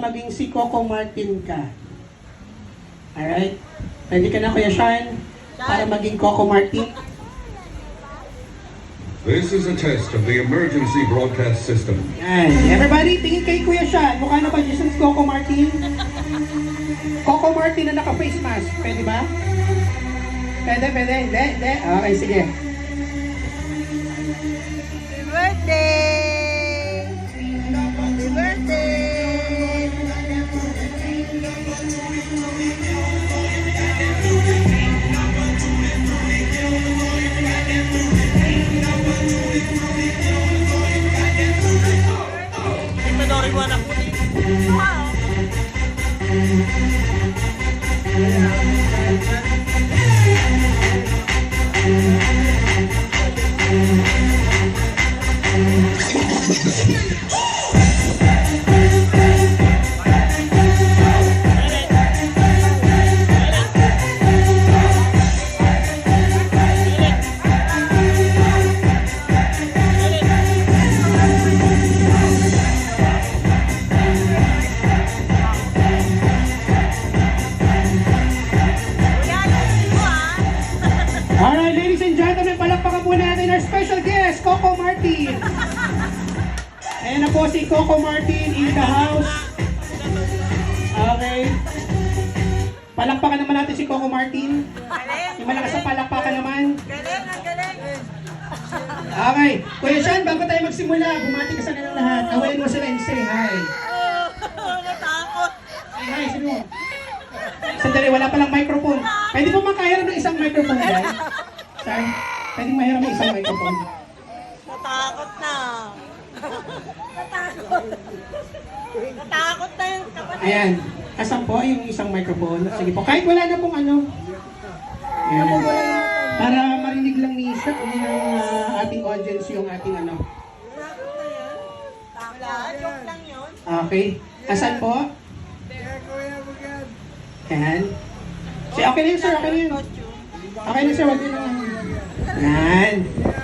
maging si Coco Martin ka. Alright? Ready ka na, Kuya Sean? Para maging Coco Martin? This is a test of the emergency broadcast system. Yan. Everybody, tingin kay Kuya Sean. Mukha na ba dyan si Coco Martin? Coco Martin na naka-face mask. Pwede ba? Pwede. Hindi. Okay, sige. Happy birthday! Happy birthday! Ito daw rin walang puti. Wow! Alright, ladies and gentlemen, palakpakan po natin our special guest, Coco Martin. Ayan na po si Coco Martin in the house. Okay. Palakpakan naman natin si Coco Martin. Yung malakas na palakpakan naman. Galing, ang galing! Okay. Kuya Sean, bago tayo magsimula, bumati ka sa kanilang lahat. Awalin mo sila and say hi. Natakot! Say hi, sino mo? Sandali, wala palang microphone. Pwede po makahiram ng isang microphone, guys? Sir, pwede mahiram ng isang microphone. Natakot na! Natakot! Natakot na yung kapatid! Ayan. Asan po yung isang microphone? Sige po. Kahit wala na pong ano. Ayan. Para marinig lang ni Isa, ng ating audience yung ating ano. Wala, joke lang yun. Okay. Asan po? Ayan. Okay na yun, sir. Okay na yun. Okay na, sir. Wag yun lang. Ayan.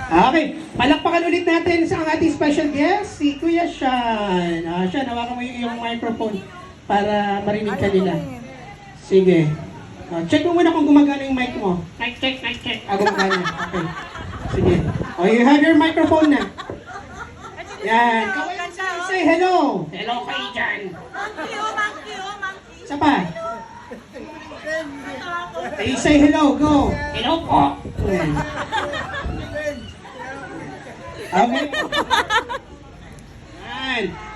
Okay. Palakpakan ulit natin sa ating special guest, si Kuya Sean. Sean, hawakan mo yung microphone para marinig ka nila. Sige. Check mo muna kung gumagana yung mic mo. Mic check. Gumagana. Okay. Sige. You have your microphone na. Yan. Say hello. Hello kayo dyan. Monkey. Isa pa. Say hello. Go. Hello po. Yan. Okay.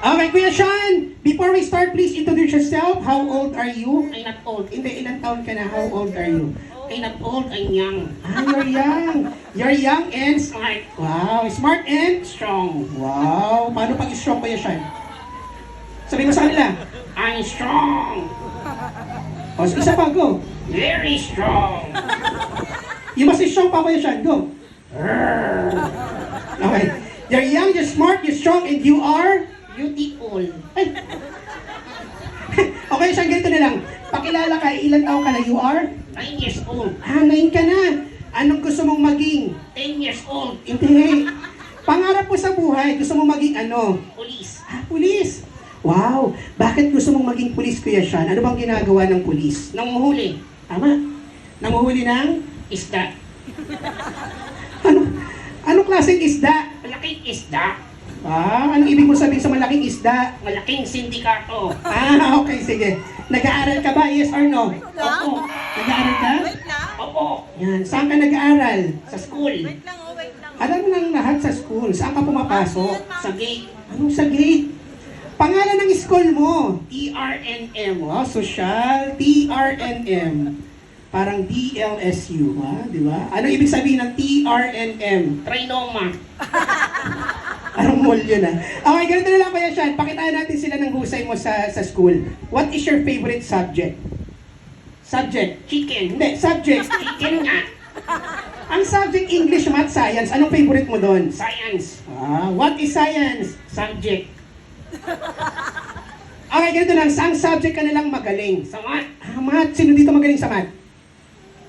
Okay, Kuya Sean, before we start, please introduce yourself. How old are you? I'm not old. Hindi, ilang taon ka na? How old are you? I'm not old, I'm young. You're young. You're young and smart. Wow, smart and strong. Wow, paano pag strong, Kuya Sean? Sabi mo sa kanila, I'm strong. O, isa pa, go. Very strong. You must be strong pa, Kuya Sean. Go. Okay. You're young, you're smart, you're strong, and you are beautiful. Ay. Okay, Sean, ganito na lang. Pakilala ka, ilang taon ka na? You are? 9 years old. 9 ka na. Anong gusto mong maging? 10 years old. Hindi. Pangarap mo sa buhay, gusto mong maging ano? Pulis. Pulis. Wow. Bakit gusto mong maging pulis, Kuya Sean? Ano bang ginagawa ng pulis? Nanguhuli. Tama. Nanguhuli ng isda. Anong klaseng isda? Malaking isda. Anong ibig mo sabihin sa malaking isda? Malaking sindikato. Okay, sige. Nag-aaral ka ba? Yes or no? Opo. Nag-aaral ka? Wait lang. Opo. Yan. Saan ka nag-aaral? Sa school. Wait lang. Alam mo lang lahat sa school. Saan ka pumapasok? Sa gate. Anong sa gate? Pangalan ng school mo? TRNM. Oh, social. TRNM. Parang DLSU, ha? Di ba? Ano ibig sabihin ng TRNM? Trinoma. Anong mall yun, ha? Okay, ganito na lang, Kuya Sean. Pakitaan natin sila ng husay mo sa school. What is your favorite subject? Subject? Chicken. Hindi, subject. Chicken nga. Ang subject, English, Math, Science. Anong favorite mo doon? Science. What is science? Subject. Okay, ganito lang. Saang subject ka nalang magaling? Sa Math. Math. Sino dito magaling sa Math?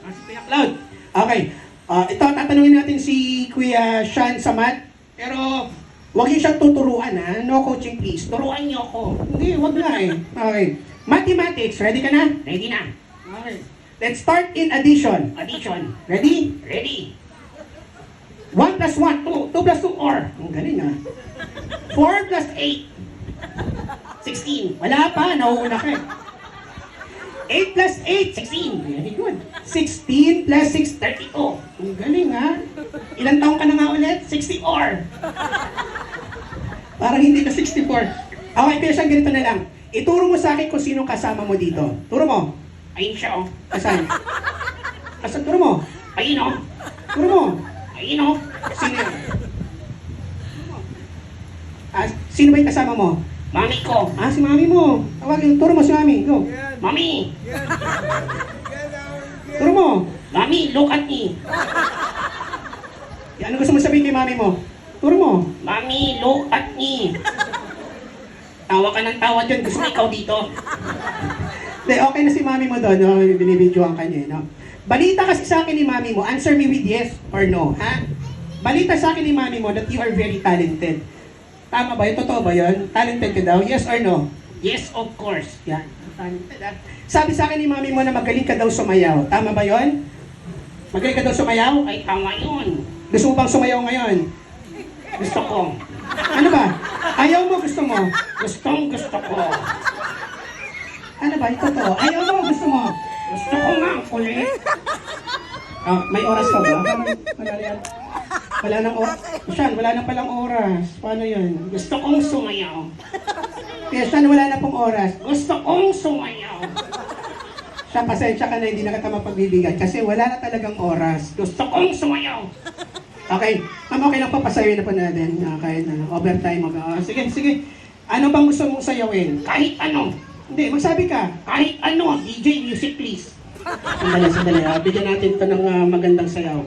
Si Kuya Cloud. Okay. Ito, tatanungin natin si Kuya Sean sa Math. Pero, Huwag niyo siyang tuturuan ha. No coaching please. Turuan niyo ako. Hindi, wag na eh. Okay. Mathematics, ready ka na? Ready na. Okay. Let's start in addition. Addition. Ready? Ready. 1 plus 1, 2. 2 plus 2, or. Ang galing ha. 4 plus 8. 16. Wala pa, nauuna ka eh. 8 plus 8, 16. Very good. 16 plus 6, 32. Ang galing ha. Ilang taong ka na nga ulit? 64. Parang hindi ka 64. Okay, pero siyang ganito na lang. Ituro mo sa akin kung sino kasama mo dito. Turo mo. Ayun siya oh. Asan? Asan? Turo mo. Ayun oh. Turo mo. Ayun oh. Sino yun? Sino ba yung kasama mo? Mami ko. Si mami mo. Tawagin, turo mo si mami. Go. Mami. Turo mo. Mami, look at me. Ano gusto mo sabihin kay mami mo? Turo mo. Mami, look at me. Tawa ka ng tawa dyan. Gusto mo ikaw dito? De, okay na si mami mo doon. No? Binibidyoan ka niya. No? Balita kasi sa akin ni mami mo. Answer me with yes or no. Ha? Balita sa akin ni mami mo that you are very talented. Tama ba yun? Totoo ba yun? Talented ka daw? Yes or no? Yes, of course. Yan. Talented ha? Sabi sa akin ni mami mo na magaling ka daw sumayaw. Tama ba yun? Magaling ka daw sumayaw? Ay, tama yun. Gusto mo bang sumayaw ngayon? Gusto ko. Ano ba? Ayaw mo, gusto mo? Gusto ko. Ano ba? Ito to. Ayaw mo, gusto mo? Gusto ko nga, kulit. May oras ka ba? Wala nang oras. Sean, wala na palang oras. Paano yun? Gusto kong sumayaw. Kaya Sean, wala na pong oras. Gusto kong sumayaw. Siya, pasensya ka na, hindi na kita mapagbibigan kasi wala na talagang oras. Gusto kong sumayaw. Okay. Okay lang pa, pasayawin na po natin. Kahit overtime. Sige. Ano bang gusto mong sayawin? Kahit ano. Hindi, magsabi ka. Kahit ano. DJ, music please. Sandali. Bigyan natin ito ng magandang sayaw.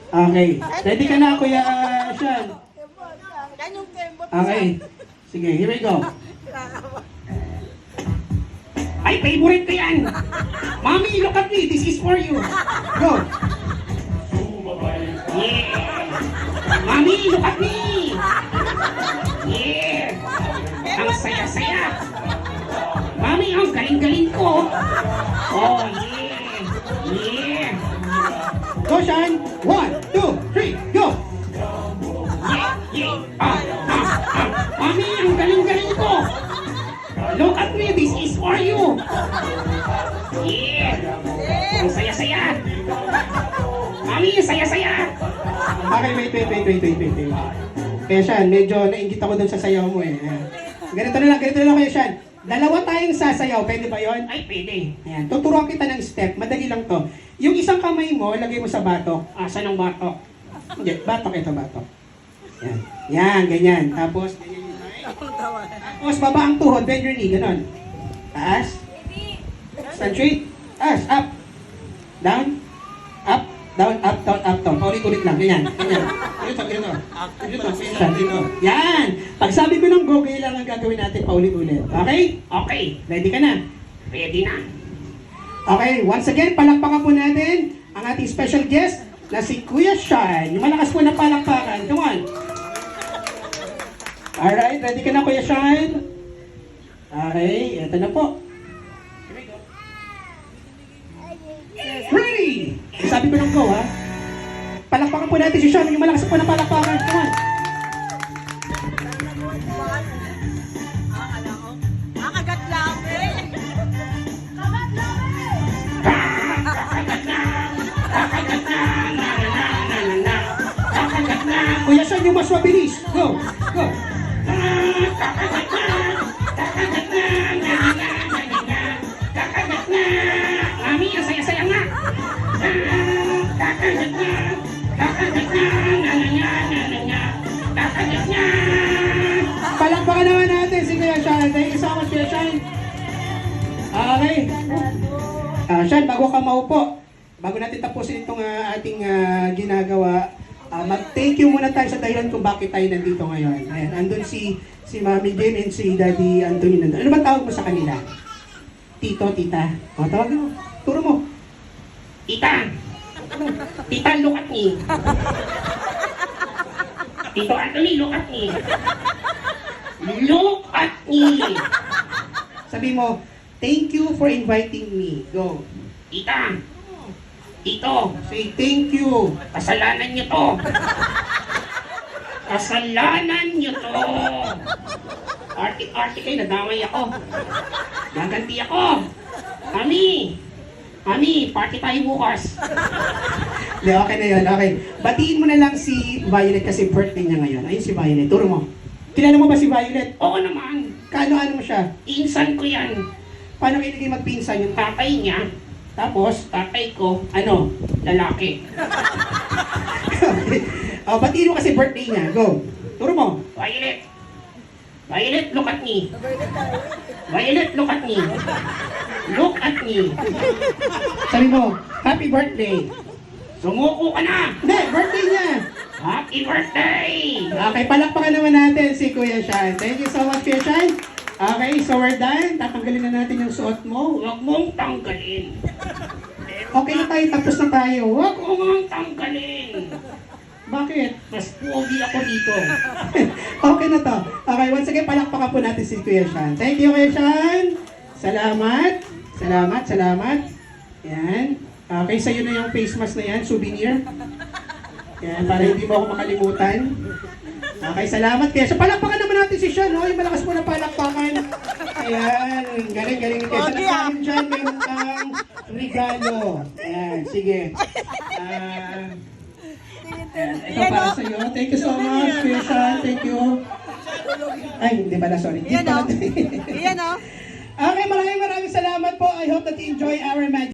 Okay. Ready ka na, Kuya Sean? Okay. Sige, here we go. Ay, favorite ko yan. Mommy, look at me. This is for you. Go. Yeah. Mommy, look at me. Yeah. Ang saya-saya. Mommy, ang galing-galing ko. Oh, yeah. Go, Sean. 1, 2, 3, go. Yeah. Mommy, ang galing-galing ko. Look at me, this is for you. Yeah. Ang saya-saya. Mami, saya-saya. Okay, wait. Kaya Sean, medyo nainggit ako dun sa sayaw mo eh. Ganito na lang Kuya Sean. Dalawa tayong sasayaw, pwede ba yon? Ay, pwede. Ayan, tuturuan kita ng step, madali lang to. Yung isang kamay mo, lagay mo sa batok. Saan ang batok? Hindi, batok, ito batok. Yan, ganyan. Tapos, ganyan yung kamay. Tapos, baba ang tuhod, bend your knee, ganon. Taas. Stand straight. Taas, up. Down. Up. Down, up, down. Paulit-ulit lang, ganyan. Ganito. Yan. Pag sabi ko ng go, lang ang gagawin natin paulit-ulit. Okay? Okay. Ready ka na? Ready na. Okay, once again, palakpakan po natin ang ating special guest na si Kuya Sean. Yung malakas po na palakpakan. Come on. Alright, ready ka na, Kuya Sean? Okay, eto na po. Ready! Sabi ko ng go, ha? Palakpakan po natin si Sean. Yung malakas po na palakpakan. Come on. Kagat lang eh. Kuya Sean, yung mas mabilis. Go! Mami, ang saya-saya nga. Palakpakan naman natin si Kuya Sean. Thank you so much, Kuya Sean. Okay. Sean, bago ka maupo, bago natin tapusin itong ating ginagawa, mag-thank you muna tayo sa dahilan kung bakit tayo nandito ngayon. Ayan, andun si Mami Jim and si Daddy Anthony nandun. Ano ba tawag mo sa kanila? Tito, tita. O, tawagin mo. Turo mo. Tita! Tita, look at me. Tito Anthony, look at me. Look at me. Sabi mo, thank you for inviting me. Go. Tita. Tito, say thank you. Kasalanan niyo to. Kasalanan niyo to. Artik-artik kayo, nadamay ako. Gaganti ako. Mami, party tayo bukas. Hindi, okay na yun, okay. Batiin mo na lang si Violet kasi birthday niya ngayon. Ayun si Violet, turo mo. Kilala mo ba si Violet? Oo naman. Kaano-ano mo siya? Insan ko yan. Paano kayo naging magpinsan? Yung tatay niya, tapos tatay ko, lalaki. Okay. Batiin mo kasi birthday niya. Go. Turo mo. Violet. Violet, look at me. Violet, look at me. Look at me. Sabi mo, happy birthday. Sumuko ka na. Hindi, birthday niya. Happy birthday. Okay, palakpakan naman natin si Kuya Sean. Thank you so much, Kuya Sean. Okay, so we're done. Tatanggalin na natin yung suot mo. Huwag mong tanggalin. Okay na tayo, tapos na tayo. Huwag mong tanggalin. Bakit? Mas pogi ako dito. Okay na to. Okay, once again, palakpakan po natin si Kuya Sean. Thank you, Kuya Sean. Salamat. Salamat. Yan. Okay, sa'yo na yung face mask na yan, souvenir. Yan, para hindi mo ako makalimutan. Okay, salamat. Kaya sa palakpakan naman natin si Sean, no? Yung malakas mo na palakpakan. Ayan, galing. Kaya sa nasahin dyan, meron kang regalo. Ayan, sige. Ito para sa'yo. Thank you so much, Kuya Sean. Thank you. Ay, hindi pala, sorry. Yan o. Yan o. Okay, maraming salamat po. I hope that you enjoy our magic.